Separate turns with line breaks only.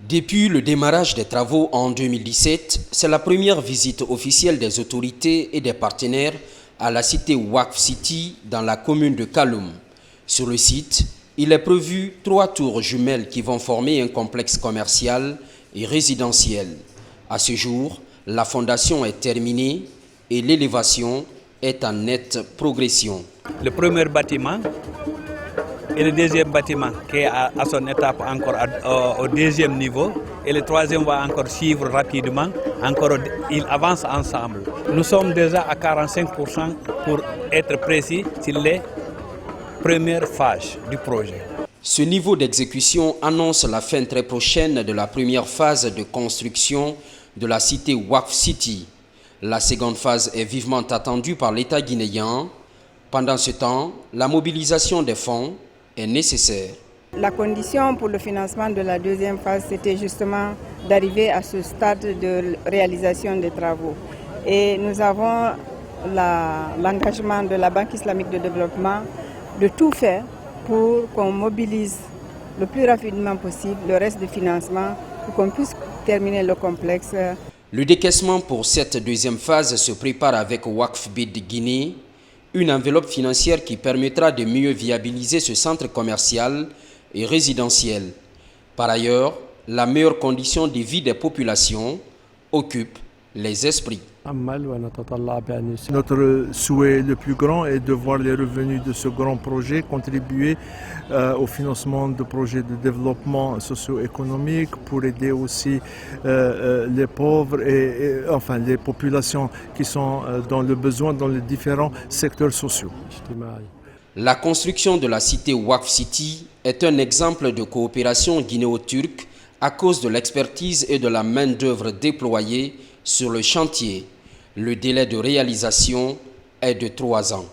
Depuis le démarrage des travaux en 2017, c'est la première visite officielle des autorités et des partenaires à la cité Waqf City dans la commune de Kaloum. Sur le site, il est prévu 3 tours jumelles qui vont former un complexe commercial et résidentiel. À ce jour, la fondation est terminée et l'élévation est en nette progression.
Le premier bâtiment et le deuxième bâtiment qui est à son étape encore au deuxième niveau et le troisième va encore suivre rapidement, ils avancent ensemble. Nous sommes déjà à 45% pour être précis sur les premières phases du projet.
Ce niveau d'exécution annonce la fin très prochaine de la première phase de construction de la cité Waqf City. La seconde phase est vivement attendue par l'État guinéen. Pendant ce temps, la mobilisation des fonds est nécessaire.
La condition pour le financement de la deuxième phase, c'était justement d'arriver à ce stade de réalisation des travaux. Et nous avons l'engagement de la Banque islamique de développement de tout faire pour qu'on mobilise le plus rapidement possible le reste du financement pour qu'on puisse terminer le complexe.
Le décaissement pour cette deuxième phase se prépare avec Waqf Bid Guinée, une enveloppe financière qui permettra de mieux viabiliser ce centre commercial et résidentiel. Par ailleurs, la meilleure condition de vie des populations occupe les esprits.
Notre souhait le plus grand est de voir les revenus de ce grand projet contribuer au financement de projets de développement socio-économique pour aider aussi les pauvres et enfin les populations qui sont dans le besoin dans les différents secteurs sociaux.
La construction de la cité Waqf City est un exemple de coopération guinéo-turque à cause de l'expertise et de la main-d'œuvre déployée sur le chantier. Le délai de réalisation est de 3 ans.